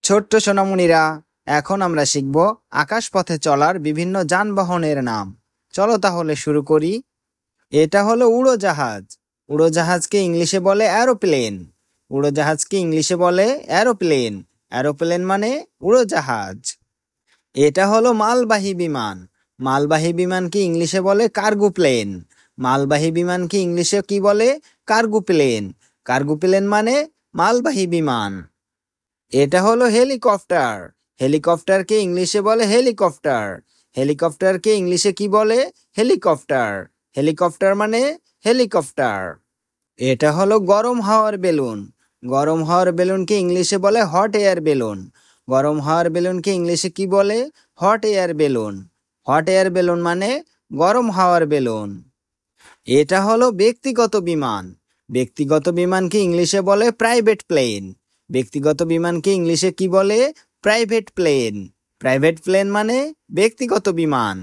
ছোট্ট সোনামণিরা, এখন আমরা শিখব আকাশপথে চলার বিভিন্ন যানবাহনের নাম। চলো তাহলে শুরু করি। এটা হলো উড়োজাহাজ। উড়োজাহাজকে ইংলিশে বলে অ্যারোপ্লেন। উড়োজাহাজকে ইংলিশে বলে অ্যারোপ্লেন। অ্যারোপ্লেন মানে উড়োজাহাজ। এটা হলো মালবাহী বিমান। মালবাহী বিমানকে ইংলিশে বলে কার্গো প্লেন। মালবাহী বিমানকে ইংলিশে কি বলে? Cargo plane. কার্গো প্লেন মানে মালবাহী বিমান। এটা হলো হেলিকপ্টার। হেলিকপ্টারকে ইংলিশে বলে হেলিকপ্টার। হেলিকপ্টারকে ইংলিশে কি বলে? হেলিকপ্টার। হেলিকপ্টার মানে হেলিকপ্টার। এটা হলো গরম হাওয়ার বেলুন। গরম হাওয়ার বেলুনকে ইংলিশে বলে হট এয়ার বেলুন। গরম হাওয়ার বেলুনকে ইংলিশে কি বলে? Hot air balloon. Hot air balloon মানে গরম হাওয়ার বেলুন। এটা হলো ব্যক্তিগত বিমান। ব্যক্তিগত বিমানকে ইংলিশে বলে প্রাইভেট প্লেন। ব্যক্তিগত বিমানকে ইংলিশে কি বলে? Private plane. প্রাইভেট প্লেন মানে ব্যক্তিগত বিমান।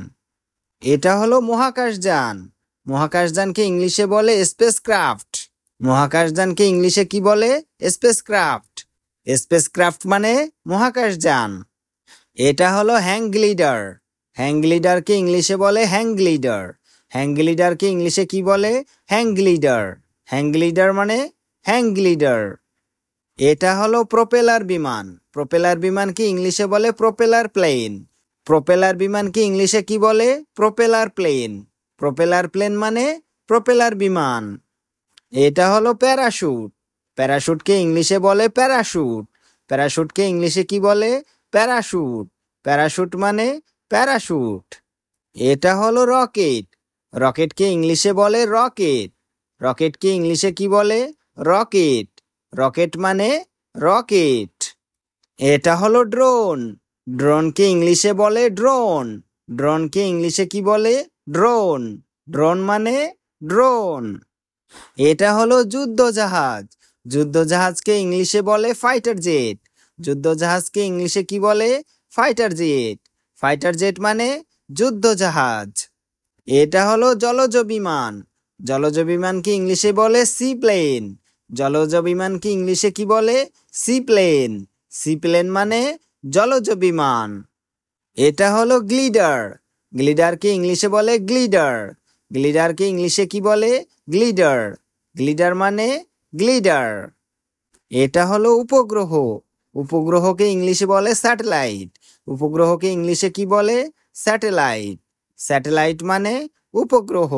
এটা হলো মহাকাশযান। মহাকাশযানকে ইংলিশে বলে স্পেসক্রাফট। মহাকাশযানকে ইংলিশে কি বলে? স্পেসক্রাফট। স্পেসক্রাফট মানে মহাকাশযান। এটা হলো হ্যাং গ্লিডার। হ্যাং গ্লিডারকে ইংলিশে বলে হ্যাং গ্লিডার। হ্যাং গ্লিডারকে ইংলিশে কি বলে? হ্যাং গ্লিডার। হ্যাং গ্লিডার মানে হ্যাং গ্লিডার। এটা হলো প্রপেলার বিমান। প্রপেলার বিমানকে ইংলিশে বলে প্রপেলার প্লেন। প্রপেলার বিমানকে ইংলিশে কি বলে? Propeller plane. প্রপেলার প্লেন মানে প্রপেলার বিমান। এটা হলো প্যারাশুট। প্যারাশুটকে ইংলিশে বলে প্যারাশুট। প্যারাশুটকে ইংলিশে কি বলে? প্যারাশুট। প্যারাশুট মানে প্যারাশুট। এটা হলো রকেট। রকেটকে ইংলিশে বলে রকেট। রকেটকে ইংলিশে কি বলে? রকেট। রকেট মানে রকেট। এটা হলো ড্রোন। ড্রোনকে ইংলিশে বলে ড্রোন। ড্রোনকে ইংলিশে কি বলে? ড্রোন। ড্রোন মানে ড্রোন। এটা হলো যুদ্ধজাহাজ। যুদ্ধজাহাজকে ইংলিশে বলে ফাইটার জেট। যুদ্ধজাহাজকে ইংলিশে কি বলে? Fighter jet. ফাইটার জেট মানে যুদ্ধজাহাজ। এটা হলো জলজ বিমান। জলজ বিমানকে ইংলিশে বলে সি প্লেন। জলজ বিমানকে ইংলিশে কি বলে? C plane. সি প্লেন মানে জলজ বিমান। এটা হলো গ্লিডার। গ্লিডারকে ইংলিশে বলে গ্লিডার। গ্লিডারকে ইংলিশে কি বলে? গ্লিডার। গ্লিডার মানে গ্লিডার। এটা হলো উপগ্রহ। উপগ্রহকে ইংলিশে বলে স্যাটেলাইট। উপগ্রহকে ইংলিশে কি বলে? স্যাটেলাইট। স্যাটেলাইট মানে উপগ্রহ।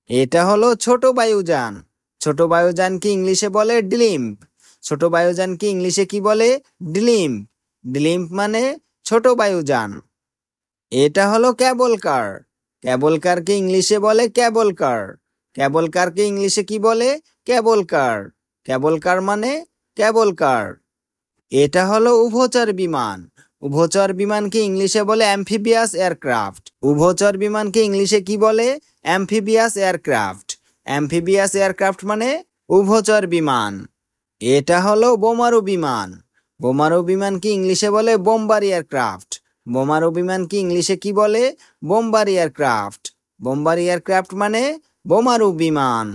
এটা হলো ছোট বায়ুযান। ছোট বায়ুযানকে ইংলিশে বলে ডিলিম্প। ছোট বায়ুযানকে ইংলিশে কি বলে? ডিলিম্প। ডিলিম্প মানে ছোট বায়ুযান। এটা হলো ক্যাবল কার। ক্যাবল কারকে ইংলিশে বলে ক্যাবল কার। ক্যাবল কারকে ইংলিশে কি বলে? ক্যাবল কার। ক্যাবল কার মানে ক্যাবল কার। এটা হলো উভচর বিমান। উভচর বিমানকে ইংলিশে বলে অ্যাম্ফিবিয়াস এয়ারক্রাফট। উভচর বিমানকে ইংলিশে কি বলে? Amphibious aircraft. অ্যাম্ফিবিয়াস এয়ারক্রাফট মানে উভচর বিমান। এটা হলো বোমারু বিমান। বোমারু বিমানকে ইংলিশে বলে বোম্বার এয়ারক্রাফট। বোমারু বিমানকে ইংলিশে কি বলে? Bomber aircraft. বোম্বার এয়ারক্রাফট মানে বোমারু বিমান।